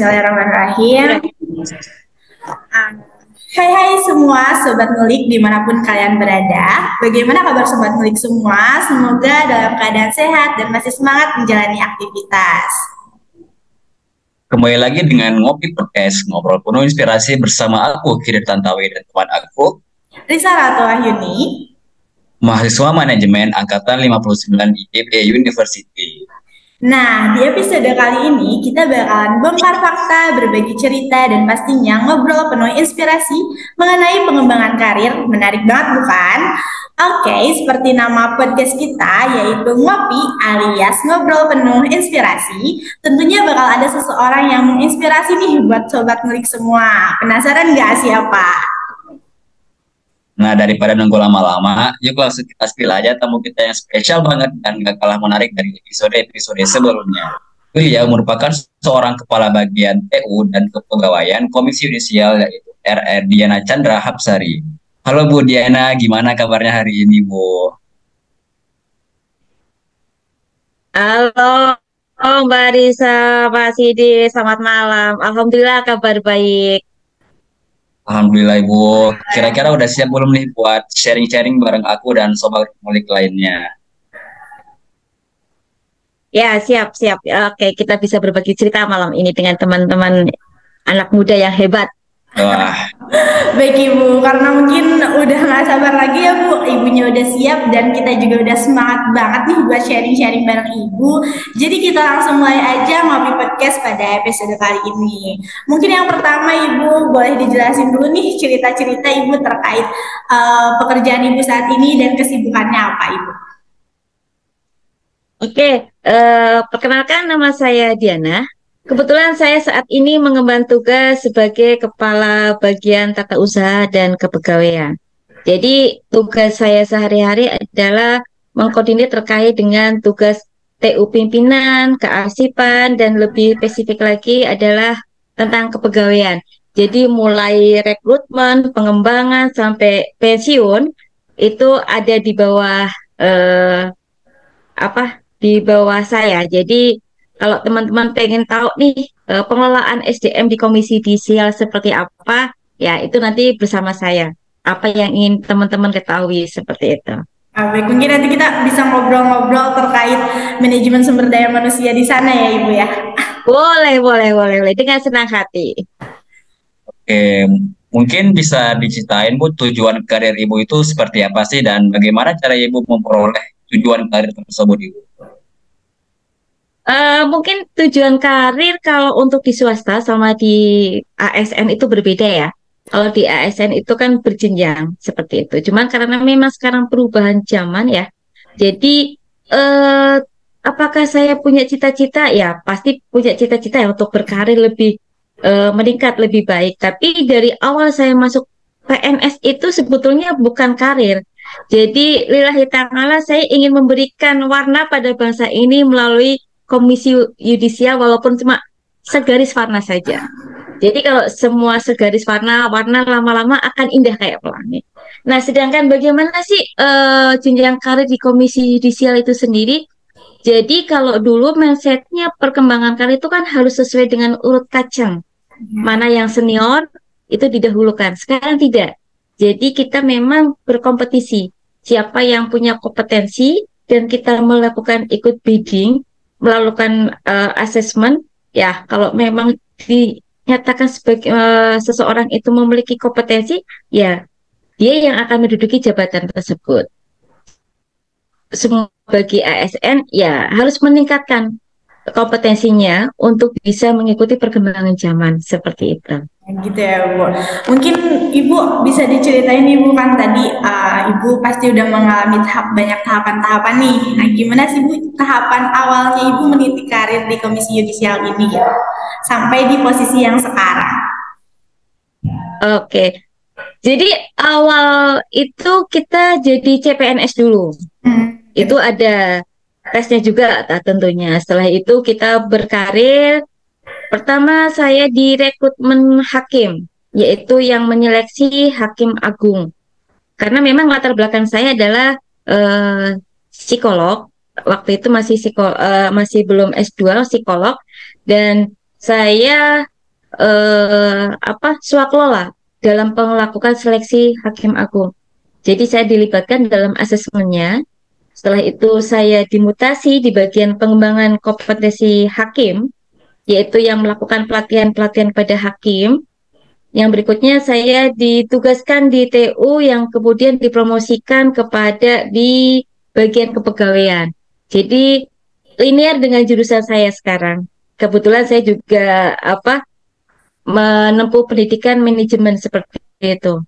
Bismillahirrahmanirrahim. Hai semua Sobat Ngulik dimanapun kalian berada. Bagaimana kabar Sobat Ngulik semua? Semoga dalam keadaan sehat dan masih semangat menjalani aktivitas. Kembali lagi dengan Ngopi Podcast, ngobrol penuh inspirasi bersama aku, Kirir Tantawi, dan teman aku, Risa Ratu Wahyuni, mahasiswa manajemen Angkatan 59 ITB University. Nah, di episode kali ini kita bakalan bongkar fakta, berbagi cerita, dan pastinya ngobrol penuh inspirasi mengenai pengembangan karir. Menarik banget bukan? Oke, seperti nama podcast kita yaitu Ngopi alias Ngobrol Penuh Inspirasi. Tentunya bakal ada seseorang yang menginspirasi nih buat sobat ngulik semua. Penasaran nggak siapa? Nah, daripada nunggu lama-lama, yuk langsung kita spill aja tamu kita yang spesial banget dan gak kalah menarik dari episode-episode sebelumnya. Beliau merupakan seorang kepala bagian TU dan kepegawaian Komisi Yudisial yaitu RR Diana Chandra Hapsari. Halo Bu Diana, gimana kabarnya hari ini Bu? Halo, Mbak Risa, Pak Sidi, selamat malam. Alhamdulillah kabar baik. Alhamdulillah Ibu. Kira-kira udah siap belum nih buat sharing-sharing bareng aku dan sobat ngulik lainnya? Ya, siap-siap. Oke, kita bisa berbagi cerita malam ini dengan teman-teman anak muda yang hebat. Wah, Baik Ibu, karena mungkin udah nggak sabar lagi ya Bu, Ibunya udah siap dan kita juga udah semangat banget nih buat sharing-sharing bareng Ibu. Jadi kita langsung mulai aja Ngopi Podcast pada episode kali ini. Mungkin yang pertama Ibu boleh dijelasin dulu nih cerita-cerita Ibu terkait pekerjaan Ibu saat ini dan kesibukannya apa Ibu? Oke, perkenalkan nama saya Diana. Kebetulan saya saat ini mengemban tugas sebagai Kepala Bagian Tata Usaha dan Kepegawaian. Jadi tugas saya sehari-hari adalah mengkoordinir terkait dengan tugas TU pimpinan, kearsipan, dan lebih spesifik lagi adalah tentang kepegawaian. Jadi mulai rekrutmen, pengembangan, sampai pensiun, itu ada di bawah di bawah saya. Jadi kalau teman-teman pengen tahu nih pengelolaan SDM di Komisi Yudisial seperti apa, ya itu nanti bersama saya. Apa yang ingin teman-teman ketahui seperti itu. Baik, mungkin nanti kita bisa ngobrol-ngobrol terkait manajemen sumber daya manusia di sana ya Ibu ya. Boleh. Dengan senang hati. oke. Mungkin bisa diceritain Bu tujuan karir Ibu itu seperti apa sih dan bagaimana cara Ibu memperoleh tujuan karir tersebut Ibu? Mungkin tujuan karir kalau untuk di swasta sama di ASN itu berbeda ya. Kalau di ASN itu kan berjenjang seperti itu. Cuman karena memang sekarang perubahan zaman ya. Jadi apakah saya punya cita-cita? Ya pasti punya cita-cita ya untuk berkarir lebih meningkat lebih baik. Tapi dari awal saya masuk PNS itu sebetulnya bukan karir. Jadi lillahi ta'ala saya ingin memberikan warna pada bangsa ini melalui Komisi Yudisial walaupun cuma segaris warna saja. Jadi kalau semua segaris warna lama-lama akan indah kayak pelangi. Nah, sedangkan bagaimana sih jenjang karir di Komisi Yudisial itu sendiri? Jadi kalau dulu mindsetnya perkembangan karir itu kan harus sesuai dengan urut kacang. Mana yang senior itu didahulukan. Sekarang tidak. Jadi kita memang berkompetisi. Siapa yang punya kompetensi dan kita melakukan ikut bidding, melakukan asesmen, ya kalau memang dinyatakan sebagai seseorang itu memiliki kompetensi, ya dia yang akan menduduki jabatan tersebut. Semua bagi ASN ya harus meningkatkan kompetensinya untuk bisa mengikuti perkembangan zaman seperti itu. Gitu ya Bu. Mungkin Ibu bisa diceritain Ibu kan tadi Ibu pasti udah mengalami banyak tahapan-tahapan nih. Nah gimana sih Bu tahapan awalnya Ibu meniti karir di Komisi Yudisial ini ya sampai di posisi yang sekarang? Oke, jadi awal itu kita jadi CPNS dulu. Itu ada tesnya juga tentunya. Setelah itu kita berkarir. Pertama saya di rekrutmen hakim, yaitu yang menyeleksi hakim agung. Karena memang latar belakang saya adalah psikolog. Waktu itu masih belum S2 psikolog dan saya swaklola dalam melakukan seleksi hakim agung. Jadi saya dilibatkan dalam asesmennya. Setelah itu saya dimutasi di bagian pengembangan kompetensi hakim, yaitu yang melakukan pelatihan-pelatihan pada hakim. Yang berikutnya saya ditugaskan di TU yang kemudian dipromosikan kepada di bagian kepegawaian. Jadi linear dengan jurusan saya sekarang. Kebetulan saya juga menempuh pendidikan manajemen seperti itu.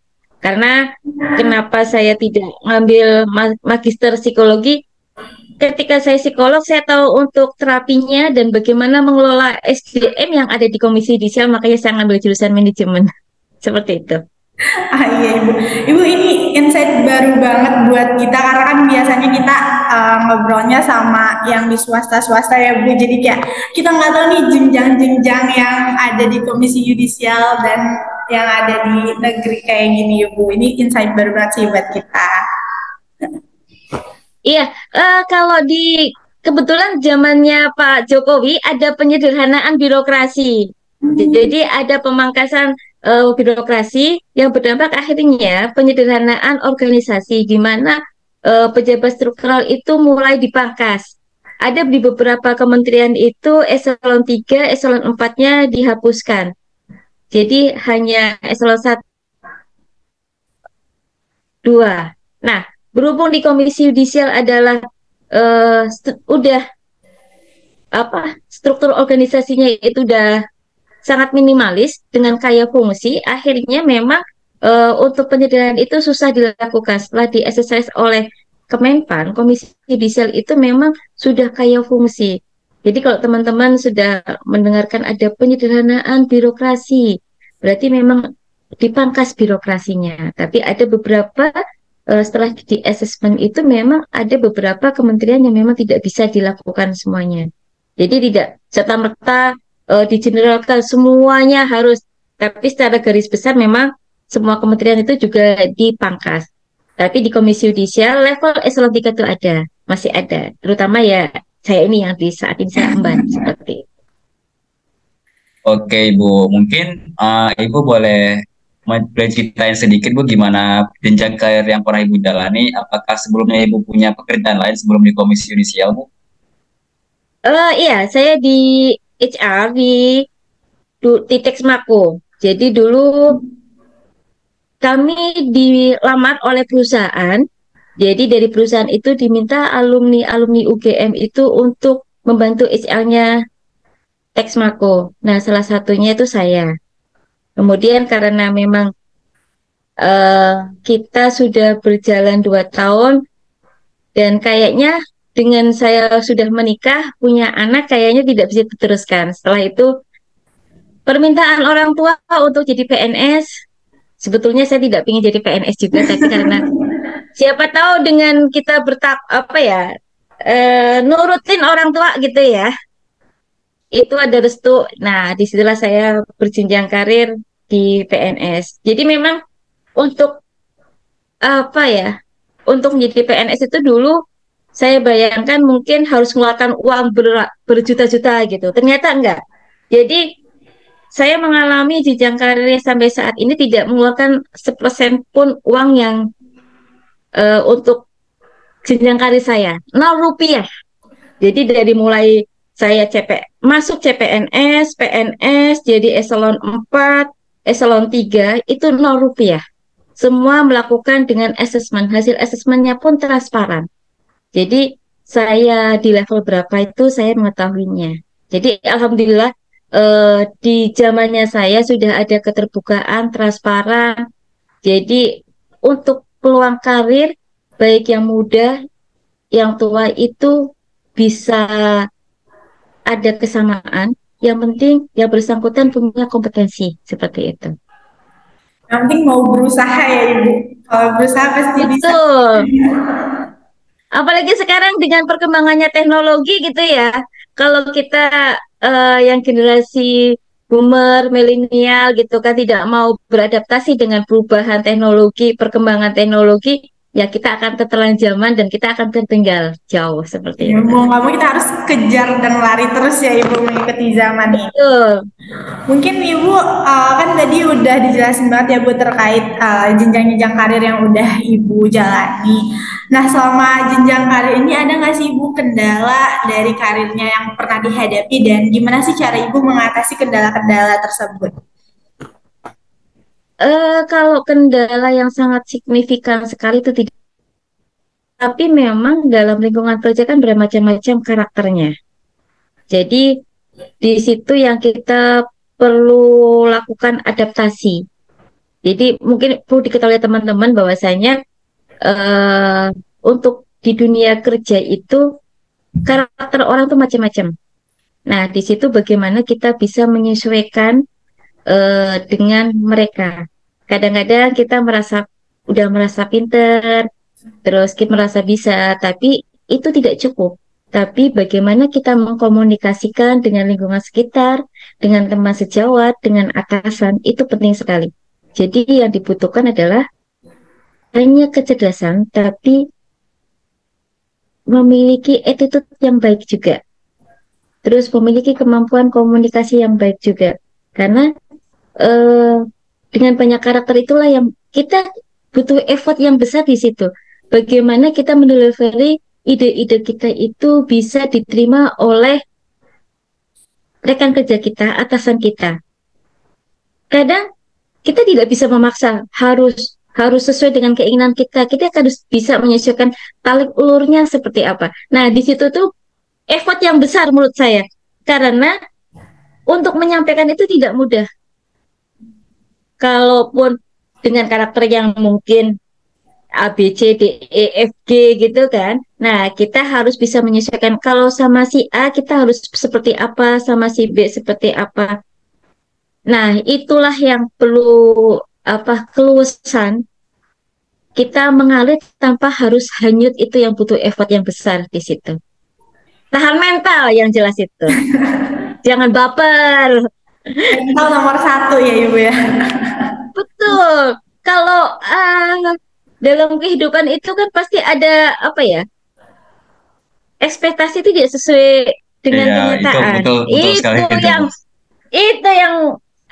Karena kenapa saya tidak ngambil magister psikologi? Ketika saya psikolog, saya tahu untuk terapinya dan bagaimana mengelola SDM yang ada di Komisi Yudisial, makanya saya ngambil jurusan manajemen. Seperti itu. Ah iya Ibu, Ibu ini insight baru banget buat kita karena kan biasanya kita ngobrolnya sama yang di swasta-swasta ya Bu. Jadi kayak kita nggak tahu nih jenjang-jenjang yang ada di Komisi Yudisial dan yang ada di negeri kayak gini ya Bu. Ini insight baru banget sih buat kita. Iya, kalau di kebetulan zamannya Pak Jokowi ada penyederhanaan birokrasi. Jadi ada pemangkasan birokrasi yang berdampak akhirnya penyederhanaan organisasi di mana pejabat struktural itu mulai dipangkas. Ada di beberapa kementerian itu eselon 3, eselon 4-nya dihapuskan. Jadi hanya eselon 1, 2. Nah, berhubung di Komisi Yudisial adalah udah struktur organisasinya itu udah sangat minimalis dengan kaya fungsi, akhirnya memang untuk penyederhanaan itu susah dilakukan. Setelah di-exercise oleh Kemenpan, Komisi Yudisial itu memang sudah kaya fungsi. Jadi kalau teman-teman sudah mendengarkan ada penyederhanaan birokrasi, berarti memang dipangkas birokrasinya. Tapi ada beberapa setelah di assessment itu memang ada beberapa kementerian yang memang tidak bisa dilakukan semuanya. Jadi tidak serta-merta digeneralkan semuanya harus, tapi secara garis besar memang semua kementerian itu juga dipangkas. Tapi di Komisi Yudisial level eselon 3 itu masih ada. Terutama ya saya ini yang di saat ini saya emban seperti itu. Oke Ibu, mungkin Ibu boleh ceritain sedikit Bu gimana jenjang karir yang pernah Ibu jalani. Apakah sebelumnya Ibu punya pekerjaan lain sebelum di Komisi Yudisial Bu? Iya, saya di HR di Texmaco. Jadi dulu kami dilamar oleh perusahaan. Jadi dari perusahaan itu diminta alumni-alumni UGM itu untuk membantu HR-nya Texmaco. Nah, salah satunya itu saya. Kemudian karena memang kita sudah berjalan 2 tahun dan kayaknya dengan saya sudah menikah, punya anak, kayaknya tidak bisa diteruskan. Setelah itu permintaan orang tua untuk jadi PNS, sebetulnya saya tidak ingin jadi PNS juga, tapi karena siapa tahu dengan kita nurutin orang tua gitu ya, itu ada restu. Nah, disitulah saya berjenjang karir di PNS. Jadi memang untuk untuk menjadi PNS itu dulu saya bayangkan mungkin harus mengeluarkan uang berjuta-juta gitu. Ternyata enggak. Jadi saya mengalami jenjang karir sampai saat ini tidak mengeluarkan 1% pun uang yang untuk jenjang karir saya. 0 rupiah. Jadi dari mulai saya masuk CPNS, PNS, jadi eselon 4, eselon 3, itu 0 rupiah. Semua melakukan dengan asesmen. Hasil asesmennya pun transparan. Jadi saya di level berapa itu saya mengetahuinya. Jadi alhamdulillah di zamannya saya sudah ada keterbukaan, transparan. Jadi untuk peluang karir baik yang muda, yang tua itu bisa ada kesamaan. Yang penting yang bersangkutan punya kompetensi seperti itu. Yang penting mau berusaha ya Ibu. Kalau berusaha pasti bisa. Betul. Apalagi sekarang dengan perkembangannya teknologi gitu ya. Kalau kita yang generasi boomer, milenial gitu kan tidak mau beradaptasi dengan perubahan teknologi, perkembangan teknologi, ya kita akan tertelan zaman dan kita akan tertinggal jauh seperti Ya, itu. mau nggak mau kita harus kejar dan lari terus ya Ibu mengikuti zaman ini. Betul. Mungkin Ibu kan tadi udah dijelasin banget ya Bu terkait jenjang-jenjang karir yang udah Ibu jalani. Nah, selama jenjang karir ini ada nggak sih Ibu kendala dari karirnya yang pernah dihadapi dan gimana sih cara Ibu mengatasi kendala-kendala tersebut? Kalau kendala yang sangat signifikan sekali itu tidak, tapi memang dalam lingkungan kerja kan bermacam-macam karakternya. Jadi di situ yang kita perlu lakukan adaptasi. Jadi mungkin perlu diketahui teman-teman bahwasanya eh, untuk di dunia kerja itu karakter orang tuh macam-macam. Nah, di situ bagaimana kita bisa menyesuaikan dengan mereka. Kadang-kadang kita udah merasa pinter, terus kita merasa bisa, tapi itu tidak cukup. Tapi bagaimana kita mengkomunikasikan dengan lingkungan sekitar, dengan teman sejawat, dengan atasan, itu penting sekali. Jadi yang dibutuhkan adalah hanya kecerdasan, tapi memiliki attitude yang baik juga. Terus memiliki kemampuan komunikasi yang baik juga. Karena eh, dengan banyak karakter itulah yang kita butuh effort yang besar di situ. Bagaimana kita mendelivery ide-ide kita itu bisa diterima oleh rekan kerja kita, atasan kita. Kadang kita tidak bisa memaksa, harus sesuai dengan keinginan kita. Kita harus bisa menyesuaikan talik ulurnya seperti apa. Nah, di situ tuh effort yang besar menurut saya. Karena untuk menyampaikan itu tidak mudah. Kalaupun dengan karakter yang mungkin A, B, C, D, E, F, G gitu kan. Nah, kita harus bisa menyesuaikan. Kalau sama si A, kita harus seperti apa, sama si B seperti apa. Nah, itulah yang perlu keluasan. Kita mengalir tanpa harus hanyut, itu yang butuh effort yang besar di situ. Tahan mental yang jelas itu. Jangan baper. Mental nomor satu ya Ibu ya. Betul. Kalau dalam kehidupan itu kan pasti ada apa ya? Ekspektasi itu tidak sesuai dengan Iya, itu kenyataan. betul betul sekali Itu itu, yang Bu. itu yang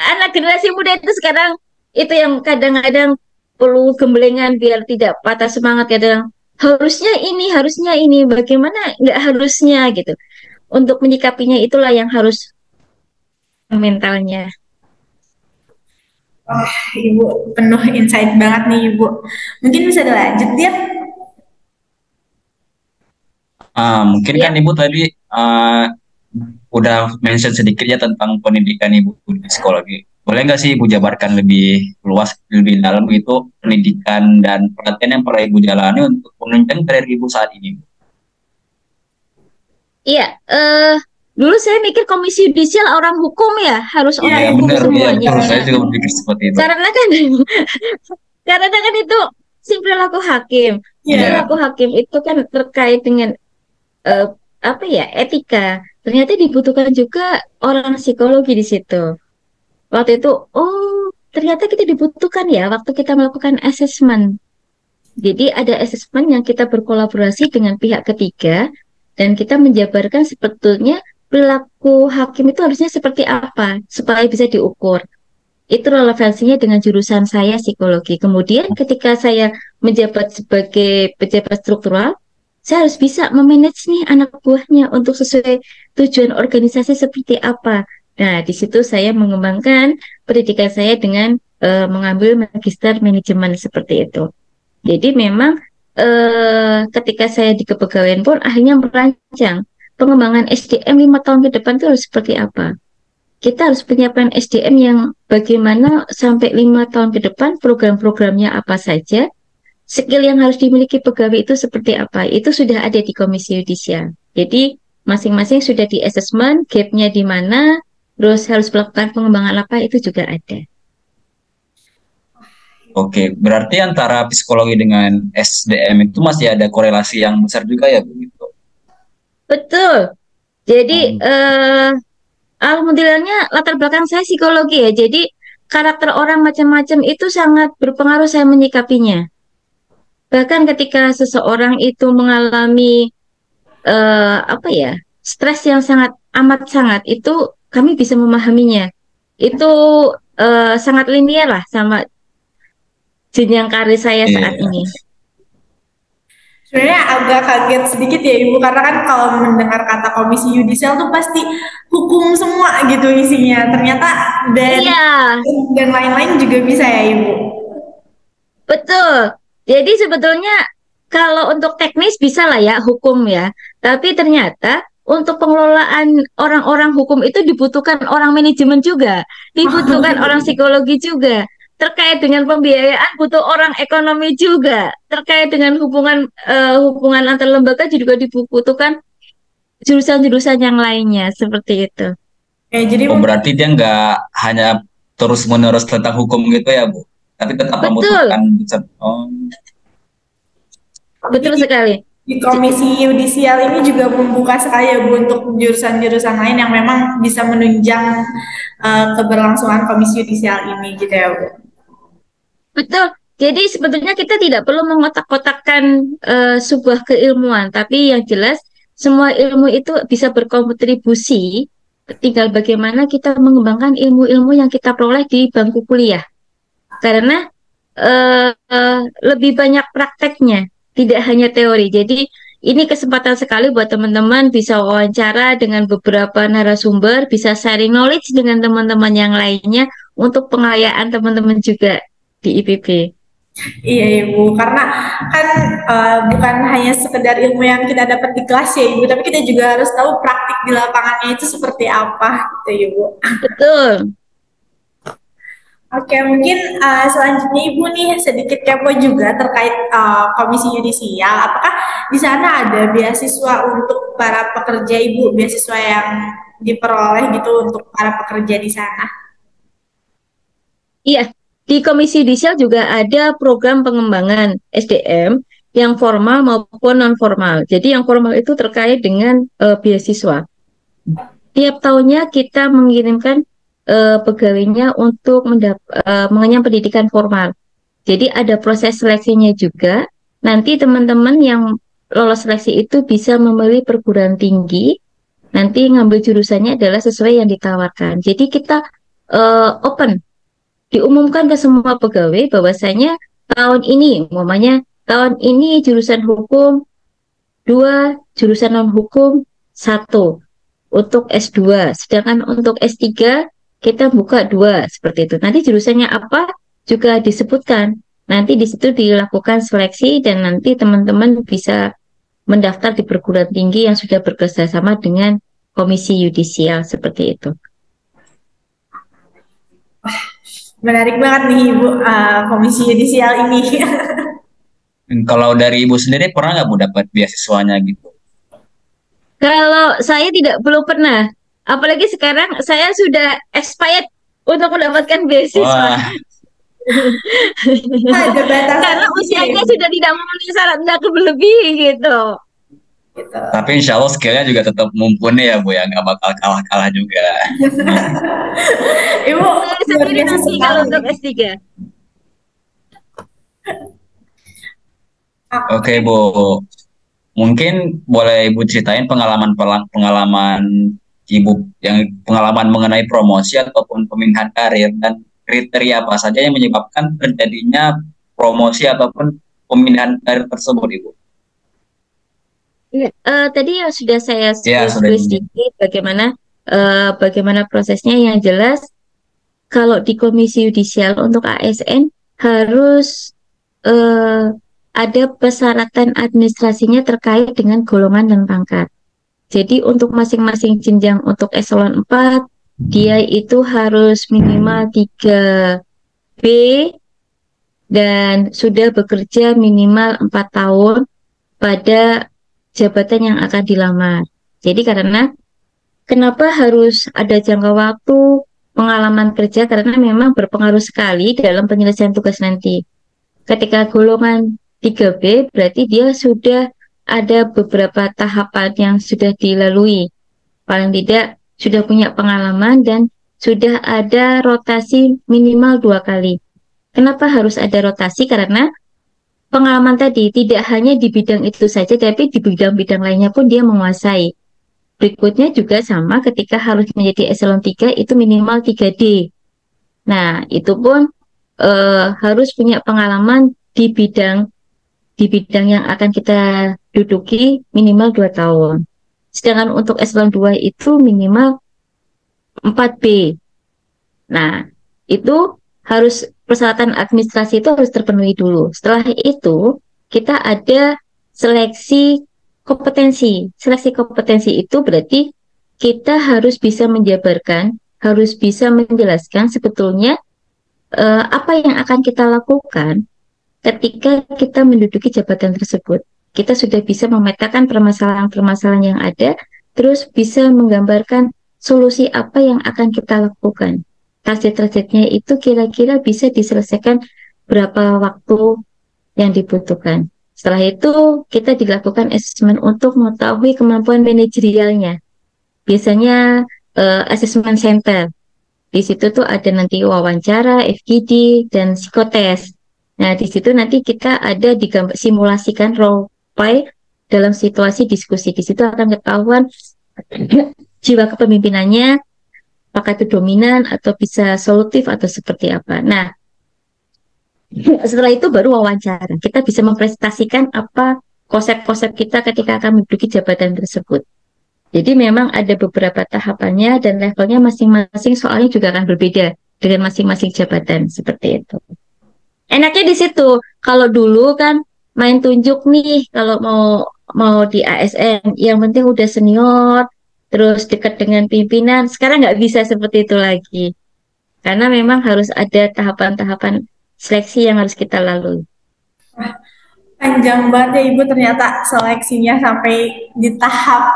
anak generasi muda itu sekarang itu yang kadang-kadang perlu gembelengan biar tidak patah semangat. Kadang harusnya ini, bagaimana nggak harusnya gitu. Untuk menyikapinya itulah yang harus mentalnya. Wah, Ibu penuh insight banget nih Ibu. Mungkin bisa dilanjut dia. Mungkin kan Ya, Ibu tadi udah mention sedikit ya tentang pendidikan Ibu di psikologi. Boleh nggak sih Ibu jabarkan lebih luas, lebih dalam itu pendidikan dan pelatihan yang pernah Ibu jalani untuk menunjang karir Ibu saat ini? iya. Dulu saya mikir komisi yudisial orang hukum ya, harus Iya, orang Iya Ibu hukum benar, iya semuanya. betul. Saya juga berpikir seperti itu. Karena kan karena kan itu si perilaku hakim. Iya. Iya, Perilaku hakim itu kan terkait dengan eh, apa ya, etika. Ternyata dibutuhkan juga orang psikologi di situ. Waktu itu, oh ternyata kita dibutuhkan ya waktu kita melakukan asesmen. Jadi ada asesmen yang kita berkolaborasi dengan pihak ketiga dan kita menjabarkan sebetulnya perilaku hakim itu harusnya seperti apa supaya bisa diukur. Itu relevansinya dengan jurusan saya psikologi. Kemudian ketika saya menjabat sebagai pejabat struktural, saya harus bisa memanage nih anak buahnya untuk sesuai tujuan organisasi seperti apa. Nah, di situ saya mengembangkan pendidikan saya dengan mengambil magister manajemen seperti itu. Jadi memang ketika saya di kepegawaian pun akhirnya merancang pengembangan SDM 5 tahun ke depan itu harus seperti apa. Kita harus menyiapkan SDM yang bagaimana sampai 5 tahun ke depan program-programnya apa saja, skill yang harus dimiliki pegawai itu seperti apa. Itu sudah ada di Komisi Yudisial. Jadi masing-masing sudah di assessment, gap-nya di mana, terus harus melakukan pengembangan apa, itu juga ada. oke. Berarti antara psikologi dengan SDM itu masih ada korelasi yang besar juga ya, Bu? Gitu. Betul. Jadi Hmm. alhamdulillahnya latar belakang saya psikologi ya. Jadi karakter orang macam-macam itu sangat berpengaruh saya menyikapinya. Bahkan ketika seseorang itu mengalami apa ya, stres yang sangat amat sangat, itu kami bisa memahaminya. Itu sangat linear lah sama jenjang karir saya saat Iya. ini. Sebenarnya agak kaget sedikit ya Ibu, karena kan kalau mendengar kata komisi yudisial tuh pasti hukum semua gitu isinya. Ternyata dari Iya, dan lain-lain juga bisa ya Ibu. betul. Jadi sebetulnya kalau untuk teknis bisa lah ya hukum ya. Tapi ternyata untuk pengelolaan orang-orang hukum itu dibutuhkan orang manajemen juga, dibutuhkan orang psikologi juga. Terkait dengan pembiayaan butuh orang ekonomi juga. Terkait dengan hubungan antar lembaga juga dibutuhkan jurusan-jurusan yang lainnya seperti itu. Jadi Oh, mungkin berarti dia nggak hanya terus-menerus tentang hukum gitu ya, Bu? Tapi tetap Betul, membutuhkan. Oh, betul sekali. di komisi yudisial ini juga membuka sekali ya Bu untuk jurusan-jurusan lain yang memang bisa menunjang keberlangsungan komisi yudisial ini gitu ya Bu. Betul. Jadi sebetulnya kita tidak perlu mengotak-kotakkan sebuah keilmuan, tapi yang jelas semua ilmu itu bisa berkontribusi. Tinggal bagaimana kita mengembangkan ilmu-ilmu yang kita peroleh di bangku kuliah. Karena lebih banyak prakteknya, tidak hanya teori. Jadi ini kesempatan sekali buat teman-teman bisa wawancara dengan beberapa narasumber, bisa sharing knowledge dengan teman-teman yang lainnya untuk pengayaan teman-teman juga di IPB. Iya Ibu, karena kan bukan hanya sekedar ilmu yang kita dapat di kelas ya Ibu, tapi kita juga harus tahu praktik di lapangannya itu seperti apa gitu Ibu. Betul. Oke, mungkin selanjutnya Ibu nih sedikit kepo juga terkait komisi yudisial. Apakah di sana ada beasiswa untuk para pekerja Ibu, beasiswa yang diperoleh gitu untuk para pekerja di sana? Iya, di Komisi Yudisial juga ada program pengembangan SDM yang formal maupun non formal. Jadi yang formal itu terkait dengan beasiswa. Tiap tahunnya kita mengirimkan pegawainya untuk mengenyam pendidikan formal. Jadi ada proses seleksinya juga. Nanti teman-teman yang lolos seleksi itu bisa memilih perguruan tinggi. Nanti ngambil jurusannya adalah sesuai yang ditawarkan. Jadi kita open, diumumkan ke semua pegawai bahwasanya tahun ini, umpamanya tahun ini jurusan hukum 2, jurusan non hukum 1 untuk S2, sedangkan untuk S3 kita buka 2 seperti itu. Nanti jurusannya apa juga disebutkan. Nanti di situ dilakukan seleksi dan nanti teman-teman bisa mendaftar di perguruan tinggi yang sudah bekerjasama dengan komisi yudisial seperti itu. Menarik banget nih Ibu, komisi yudisial ini. kalau dari Ibu sendiri pernah nggak Bu dapat beasiswanya gitu? Kalau saya belum pernah, apalagi sekarang saya sudah expired untuk mendapatkan beasiswa. Wah, Ada batasan Karena usia ya usianya Ibu. sudah tidak memenuhi syarat, tidak berlebih gitu. Gitu. tapi insya Allah skillnya juga tetap mumpuni ya Bu ya, nggak bakal kalah-kalah juga. Ibu Saya luar sendiri biasa nanti kalau sekali. untuk S3. Oke Bu, mungkin boleh Ibu ceritain pengalaman Ibu yang pengalaman mengenai promosi ataupun pemindahan karir dan kriteria apa saja yang menyebabkan terjadinya promosi ataupun pemindahan karir tersebut Ibu. Ya, tadi yang sudah saya Ya, sudah tulis Ibu. sedikit bagaimana prosesnya yang jelas. Kalau di Komisi Yudisial untuk ASN harus eh, ada persyaratan administrasinya terkait dengan golongan dan pangkat. Jadi untuk masing-masing jenjang untuk eselon 4 dia itu harus minimal 3B dan sudah bekerja minimal 4 tahun pada jabatan yang akan dilamar. Jadi kenapa harus ada jangka waktu pengalaman kerja, karena memang berpengaruh sekali dalam penyelesaian tugas nanti. Ketika golongan 3B berarti dia sudah ada beberapa tahapan yang sudah dilalui. Paling tidak sudah punya pengalaman dan sudah ada rotasi minimal 2 kali. Kenapa harus ada rotasi? Karena pengalaman tadi tidak hanya di bidang itu saja, tapi di bidang-bidang lainnya pun dia menguasai. Berikutnya juga sama ketika harus menjadi eselon 3 itu minimal 3D. Nah, itu pun harus punya pengalaman di bidang yang akan kita duduki minimal 2 tahun. Sedangkan untuk eselon 2 itu minimal 4B. Nah, itu harus persyaratan administrasi itu harus terpenuhi dulu. Setelah itu, kita ada seleksi kompetensi. Seleksi kompetensi itu berarti kita harus bisa menjabarkan, harus bisa menjelaskan sebetulnya apa yang akan kita lakukan ketika kita menduduki jabatan tersebut. Kita sudah bisa memetakan permasalahan-permasalahan yang ada, terus bisa menggambarkan solusi apa yang akan kita lakukan. Target-targetnya itu kira-kira bisa diselesaikan berapa waktu yang dibutuhkan. Setelah itu, kita dilakukan asesmen untuk mengetahui kemampuan manajerialnya. Biasanya assessment center. Di situ tuh ada nanti wawancara, FGD, dan psikotes. Nah, di situ nanti kita ada simulasikan role play dalam situasi diskusi. Di situ akan ketahuan jiwa kepemimpinannya, apakah itu dominan atau bisa solutif atau seperti apa. Nah, setelah itu baru wawancara. Kita bisa mempresentasikan apa konsep-konsep kita ketika akan menduduki jabatan tersebut. Jadi memang ada beberapa tahapannya dan levelnya masing-masing, soalnya juga akan berbeda dengan masing-masing jabatan seperti itu. Enaknya di situ. Kalau dulu kan main tunjuk nih kalau mau di ASN, yang penting udah senior, terus dekat dengan pimpinan. Sekarang nggak bisa seperti itu lagi. Karena memang harus ada tahapan-tahapan seleksi yang harus kita lalui. Panjang banget ya Ibu, ternyata seleksinya sampai di tahap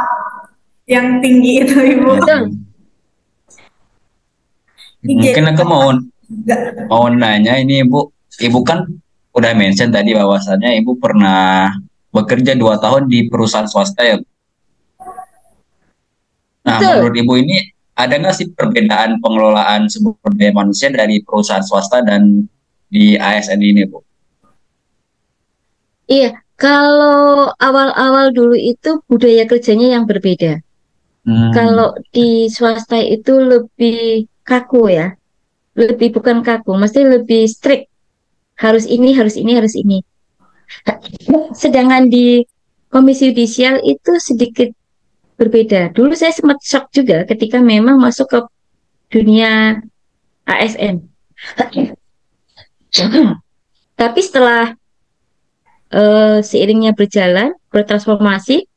yang tinggi itu Ibu. Betul. Mungkin aku mau nanya ini Ibu kan udah mention tadi bahwasannya Ibu pernah bekerja 2 tahun di perusahaan swasta ya. Nah, Betul. menurut Ibu ini ada nggak sih perbedaan pengelolaan sumber daya manusia dari perusahaan swasta dan di ASN ini, Bu? Iya, kalau awal-awal dulu itu budaya kerjanya yang berbeda. Kalau di swasta itu lebih kaku ya, lebih bukan kaku, mesti lebih strict. Harus ini, harus ini, harus ini. Sedangkan di Komisi Yudisial itu sedikit berbeda. Dulu saya sempat shock juga ketika memang masuk ke dunia ASN. Tapi setelah seiringnya bertransformasi,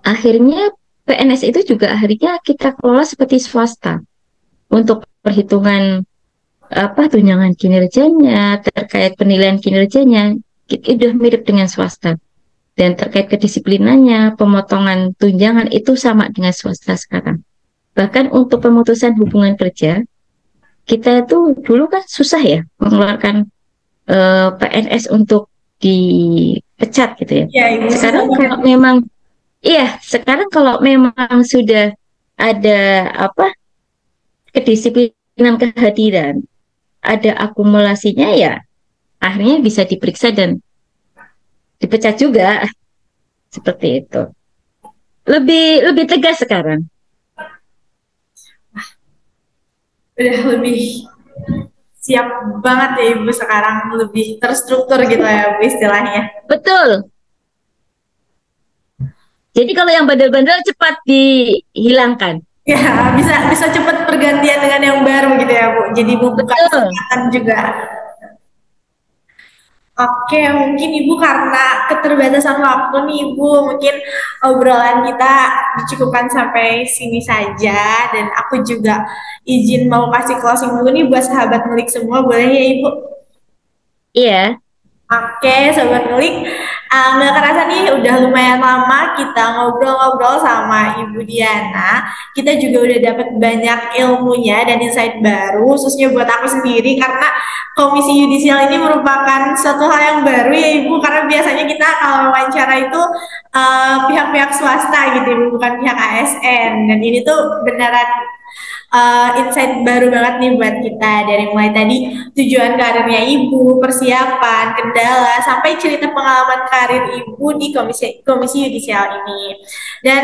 akhirnya PNS itu juga akhirnya kita kelola seperti swasta untuk perhitungan tunjangan kinerjanya, terkait penilaian kinerjanya, udah mirip dengan swasta. Dan terkait kedisiplinannya, pemotongan tunjangan itu sama dengan swasta sekarang. Bahkan untuk pemutusan hubungan kerja, kita itu dulu kan susah ya mengeluarkan PNS untuk dipecat gitu ya. Ya, Ibu. Sekarang kalau memang sudah ada kedisiplinan kehadiran, ada akumulasinya ya, akhirnya bisa diperiksa dan dipecat juga. Seperti itu. Lebih tegas sekarang. Udah lebih siap banget ya Ibu sekarang, lebih terstruktur gitu ya Bu istilahnya. Betul. Jadi kalau yang bandel-bandel cepat dihilangkan. Ya, bisa cepat pergantian dengan yang baru gitu ya Bu. Jadi membuka kesempatan juga. Oke, mungkin Ibu karena keterbatasan waktu nih Ibu, mungkin obrolan kita dicukupkan sampai sini saja, dan aku juga izin mau kasih closing dulu nih buat sahabat Ngulik semua, boleh ya Ibu? Iya. Oke, Sobat Ngulik, nggak kerasa nih udah lumayan lama kita ngobrol-ngobrol sama Ibu Diana. Kita juga udah dapat banyak ilmunya dan insight baru, khususnya buat aku sendiri, karena Komisi Yudisial ini merupakan suatu hal yang baru ya Ibu, karena biasanya kita kalau wawancara itu pihak-pihak swasta gitu Ibu, bukan pihak ASN, dan ini tuh beneran insight baru banget nih buat kita, dari mulai tadi tujuan karirnya ibu, persiapan, kendala, sampai cerita pengalaman karir ibu di komisi yudisial ini. Dan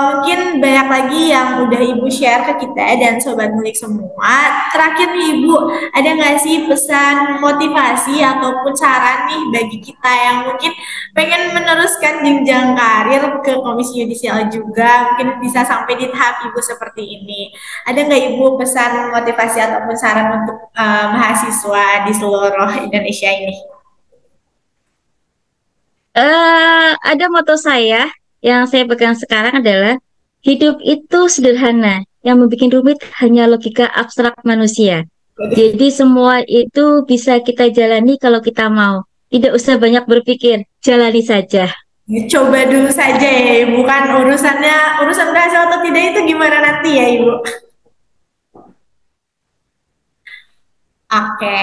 mungkin banyak lagi yang udah ibu share ke kita dan sobat ngulik semua. Terakhir nih ibu, ada nggak sih pesan motivasi ataupun saran nih bagi kita yang mungkin pengen meneruskan jenjang karir ke komisi yudisial juga, mungkin bisa sampai di tahap ibu seperti ini. Ada nggak ibu pesan motivasi ataupun saran untuk mahasiswa di seluruh Indonesia ini? Ada moto saya yang saya pegang sekarang adalah hidup itu sederhana, yang membuat rumit hanya logika abstrak manusia. Jadi semua itu bisa kita jalani kalau kita mau. Tidak usah banyak berpikir, jalani saja. Coba dulu saja ya ibu, kan urusan berhasil atau tidak itu gimana nanti ya ibu. Oke.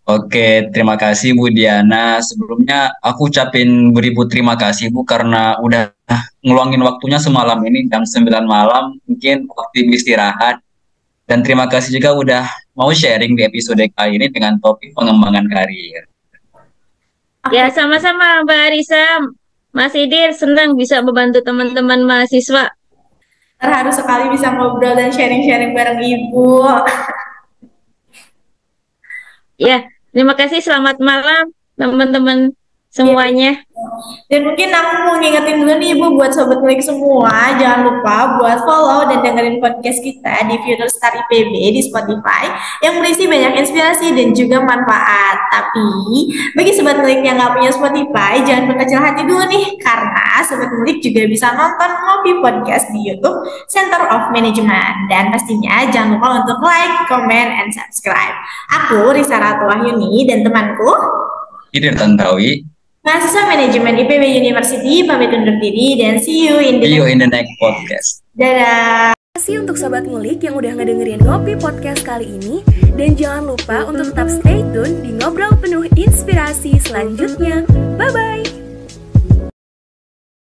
Oke, terima kasih Bu Diana. Sebelumnya aku ucapin beribu terima kasih Bu karena udah ngeluangin waktunya semalam ini jam 9 malam, mungkin waktu Ibu istirahat. Dan terima kasih juga udah mau sharing di episode kali ini dengan topik pengembangan karir. Ya, sama-sama Mbak Arisa, Mas Idir, senang bisa membantu teman-teman mahasiswa. Terharu sekali bisa ngobrol dan sharing-sharing bareng ibu. Ya, terima kasih. Selamat malam teman-teman semuanya. Dan mungkin aku mau ngingetin dulu nih ibu buat sobat ngulik semua, jangan lupa buat follow dan dengerin podcast kita di Future Star IPB di Spotify yang berisi banyak inspirasi dan juga manfaat. Tapi bagi sobat ngulik yang nggak punya Spotify, jangan berkecil hati dulu nih, karena sobat ngulik juga bisa nonton Ngopi Podcast di YouTube Center of Management. Dan pastinya jangan lupa untuk like, comment, and subscribe. Aku Risa Ratu Wahyuni dan temanku Idir Tantawi, mahasiswa manajemen IPB University, pamit undur diri dan see you in the next podcast. Dadah. Terima kasih untuk sobat ngulik yang udah ngedengerin Ngopi Podcast kali ini, dan jangan lupa untuk tetap stay tune di ngobrol penuh inspirasi selanjutnya. Bye bye.